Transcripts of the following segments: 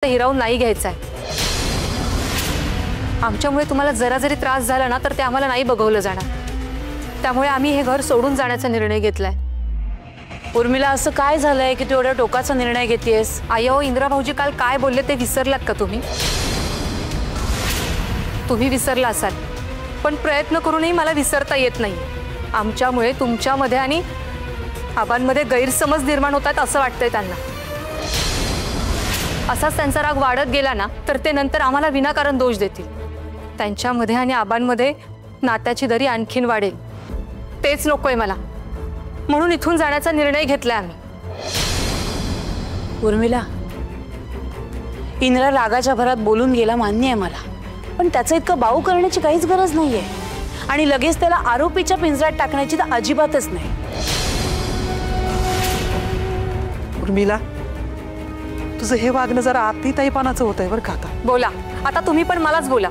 हिरावून नाही घ्यायचा आहे। आमच्यामुळे तुम्हाला जरा जरी त्रास झाला ना तर ते आम्हाला नाही बघवलं जाणार। त्यामुळे आम्ही हे घर सोडून जाण्याचा निर्णय घेतलाय। उर्मिला, असं काय झालंय की तू एवढा टोकाचा निर्णय घेतेस? आयो, इंद्रा भाऊजी काल काय बोलले ते विसरलात का तुम्ही? तुम्ही विसरला असाल, पण प्रयत्न करूनही मला विसरता येत नाही। आमच्यामुळे तुमच्यामध्ये आणि आबांमध्ये गैरसमज निर्माण होतात असं वाटतंय त्यांना। असाच त्यांचा राग वाढत गेला ना तर ते नंतर आम्हाला विनाकारण दोष देतील। त्यांच्यामध्ये आणि आबांमध्ये नात्याची दरी आणखीन वाढेल। तेच नकोय मला, म्हणून इथून जाण्याचा निर्णय घेतलाय आम्ही। उर्मिला, इंद्रा रागाच्या भरात बोलून गेला मान्य आहे मला, पण त्याचं इतकं बाऊ करण्याची काहीच गरज नाहीये आणि लगेच त्याला आरोपीच्या पिंजऱ्यात टाकण्याची तर अजिबातच नाही। उर्मिला, तुझं हे वागणं जरा आत्मीताईपणाचं होतंय बरं का? बोला आता तुम्ही पण मलाच बोला।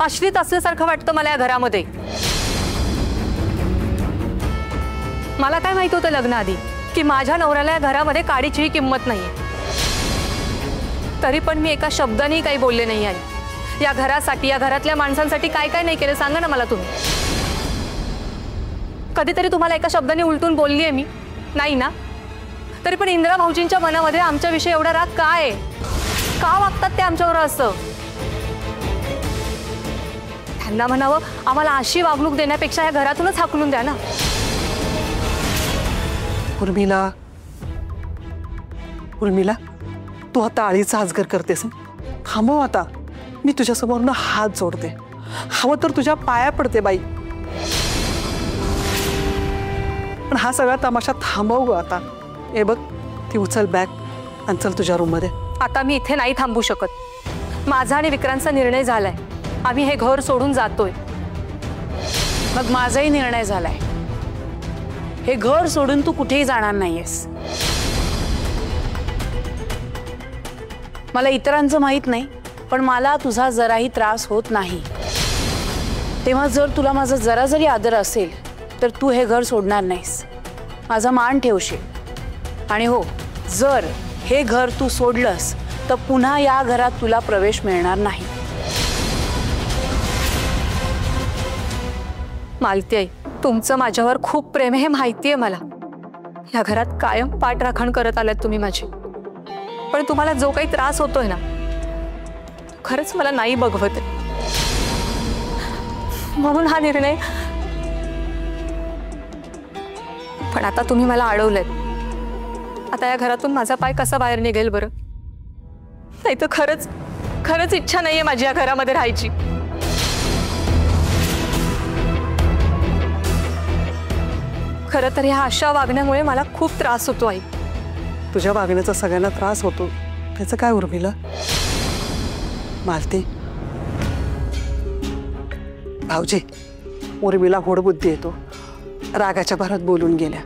आश्रित असल्यासारखं वाटतं मला या घरामध्ये। मला काय माहित होतं लग्नाआधी की माझ्या नवऱ्याला या घरामध्ये काडीचीही किंमत नाहीये। तरी पण मी एका शब्दानेही काही बोलले नाही आहे। या घरासाठी, या घरातल्या माणसांसाठी काय काय नाही केलं सांगा ना मला तुम्ही। कधीतरी तुम्हाला एका शब्दाने उलटून बोलली आहे मी? नाही ना? तरी पण इंद्रा भाऊजींच्या मनामध्ये आमच्याविषयी एवढा राग काय आहे? का वागतात ते आमच्यावर असं? त्यांना म्हणावं आम्हाला अशी वागणूक देण्यापेक्षा या घरातूनच हाकलून द्या ना। उर्मिला, उर्मिला, तू आता आळीचा आजगर करतेस। थांबव आता, मी तुझ्या समोरनं हात जोडते, हवं तर तुझ्या पाया पडते बाई, पण हा सगळा तमाशा थांबव ग आता। ए बघ, ती उचल बॅग आणि चल तुझ्या रूम मध्ये। आता मी इथे नाही थांबू शकत। माझा आणि विक्रांतचा निर्णय झालाय, आम्ही हे घर सोडून जातोय। मग माझाही निर्णय झालाय, हे घर सोडून तू कुठेही जाणार नाहीयेस। मला इतरांचं माहित नाही, पण मला तुझा जराही त्रास होत नाही। तेव्हा जर तुला माझा जरा जरी आदर असेल तर तू हे घर सोडणार नाहीस, माझा मान ठेवशील। आणि हो, जर हे घर तू सोडलंस तर पुन्हा या घरात तुला प्रवेश मिळणार नाही। मालती आई, तुमचं माझ्यावर खूप प्रेम आहे हे माहिती आहे मला। या घरात कायम पाठराखण करत आलात तुम्ही माझी, पण तुम्हाला जो काही त्रास होतोय ना खरंच मला नाही बघवत आहे। म्हणून हा निर्णय। पण आता तुम्ही मला अडवलंय, आता या घरातून माझा पाय कसा बाहेर निघेल बरं? नाही तर खरंच खरंच इच्छा नाहीये माझी या घरामध्ये राहायची। खरं तर ह्या अशा वागण्यामुळे मला खूप त्रास होतो आई। तुझ्या वागण्याचा सगळ्यांना त्रास होतो, त्याचं काय उर्मिला? मालती, भाऊजी, उर्मिला होडबुद्धी येतो, रागाच्या भरात बोलून गेल्या।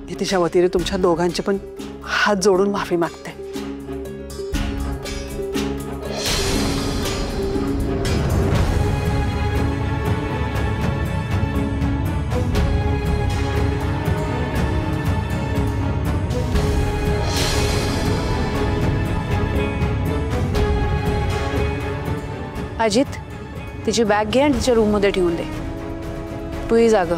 मी तिच्या वतीने तुमच्या दोघांचे पण हात जोडून माफी मागते। अजित, तिची बॅग घे आणि तिच्या रूम मध्ये ठेवून दे। तूही जाग।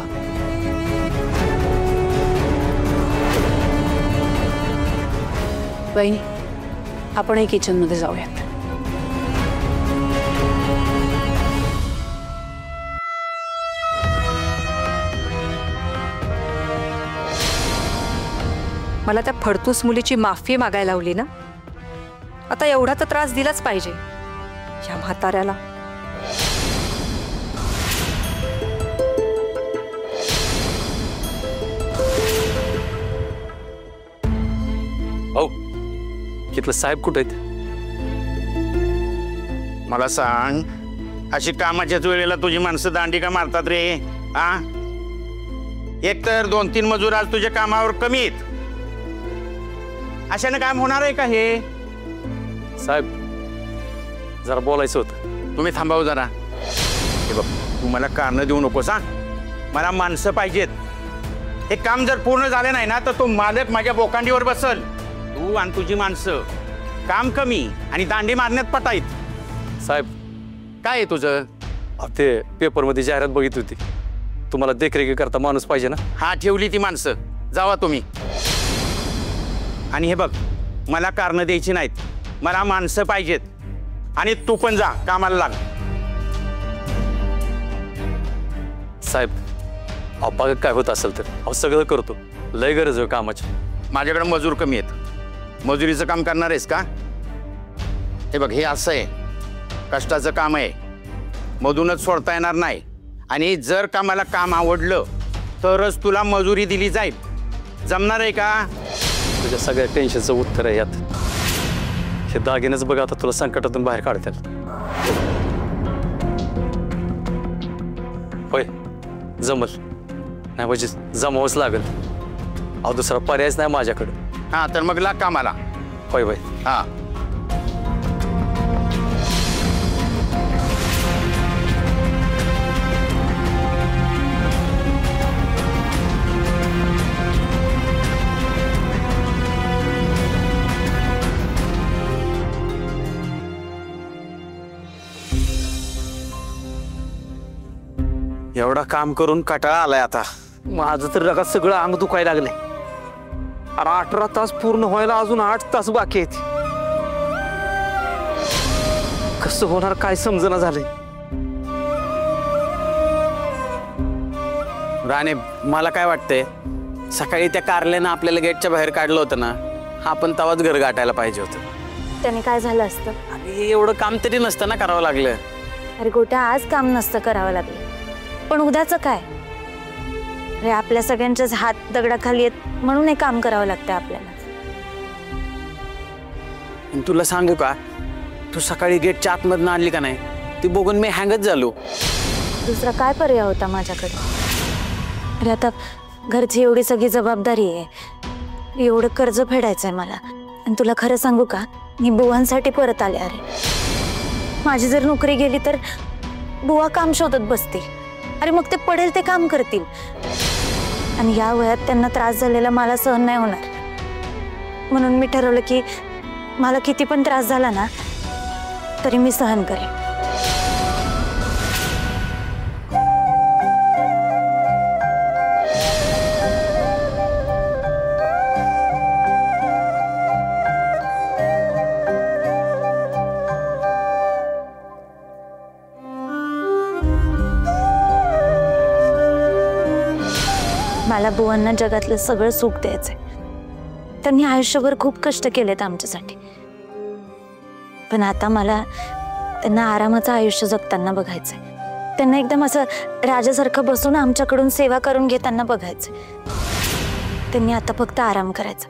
वहिनी, आपणही किचन मध्ये जाऊयात। मला त्या फडतूस मुलीची माफी मागायला लावली ना, आता एवढा तर त्रास दिलाच पाहिजे या म्हाताऱ्याला। औ, कितलं साहेब कुठे आहेत? मला सांग, अशी कामाच्याच वेळेला तुझी माणसं दांडी का मारतात रे? आ, एक तर 2-3 मजूर आज तुझ्या कामावर कमी आहेत। अशाने काम होणार आहे का हे? साहेब, जरा बोलायचं होतं। तुम्ही थांबाव जरा। हे बघ, तू मला कारण देऊ नकोस हा। मला माणसं पाहिजेत। हे काम जर पूर्ण झाले नाही ना तर तो मालक माझ्या बोकांडीवर बसल। तू आणि तुझी माणसं काम कमी आणि दांडी मारण्यात पटाईत. साहेब काय आहे तुझं? ते पेपरमध्ये जाहिरात बघितली होती, तुम्हाला देखरेखी करता माणूस पाहिजे ना. हा, ठेवली ती माणसं, जावा तुम्ही. आणि हे बघ, मला कारणं द्यायची नाहीत, मला माणसं पाहिजेत. आणि तू पण जा, कामाला लाग. साहेब अहो काय होत असेल तर अहो सगळं करतो, लय गरज आहे कामाची. माझ्याकडे मजूर कमी आहेत, मजुरीचं काम करणार आहेस का? हे बघ, हे असं आहे, कष्टाचं काम आहे, मधूनच सोडता येणार नाही. आणि जर का मला काम आवडलं तरच तुला मजुरी दिली जाईल. जमणार आहे का? तुझ्या सगळ्या टेन्शनचं उत्तर आहे यात. हे दागिनेच बघ आता तुला संकटातून बाहेर काढतात. होय जमल नाही म्हणजे जमावंच लागेल. अहो दुसरा पर्यायच नाही माझ्याकडं. हा, तर मग लाग कामाला. होय होय. हा. एवढा काम करून कटाळा आलाय आता. माझं तर रगात सगळं अंग दुखायला लागलंय. अरे 18 तास पूर्ण व्हायला अजून 8 तास बाकी आहेत. कसं होणार काय समजना झालंय. राणे, मला काय वाटतंय, सकाळी त्या कारल्यानं आपल्याला गेटच्या बाहेर काढलं होतं ना, आपण तवाच घर गाठायला पाहिजे होतं. त्याने काय झालं असतं? आणि एवढं काम तरी नसतं ना करावं लागलं. अरे गोट्या, आज काम नसतं करावं लागलं, पण उद्याचं काय? अरे आपल्या सगळ्यांचेच हात दगडाखाली आहेत म्हणून हे काम करावं लागतं आपल्याला. तुला सांगू का, तू सकाळी गेटच्या आतमधनं आणली का नाही, ती बघून मी हँगच झालो. दुसरा काय पर्याय होता माझ्याकडे? अरे आता घरची एवढी सगळी जबाबदारी आहे, एवढं कर्ज फेडायचं आहे मला. आणि तुला खरं सांगू का, मी बुवांसाठी परत आले. अरे माझी जर नोकरी गेली तर बुवा काम शोधत बसतील. अरे मग ते पडेल ते काम करतील, आणि या वयात त्यांना त्रास झालेला मला सहन नाही होणार. म्हणून मी ठरवलं की मला किती पण त्रास झाला ना तरी मी सहन करेन. मला बुवांना जगातलं सगळं सुख द्यायचंय. त्यांनी आयुष्यभर खूप कष्ट केलेत आमच्यासाठी, पण आता मला त्यांना आरामाचं आयुष्य जगताना बघायचंय. त्यांना एकदम असं राजासारखं बसून आमच्याकडून सेवा करून घेताना बघायचंय. त्यांनी आता फक्त आराम करायचा.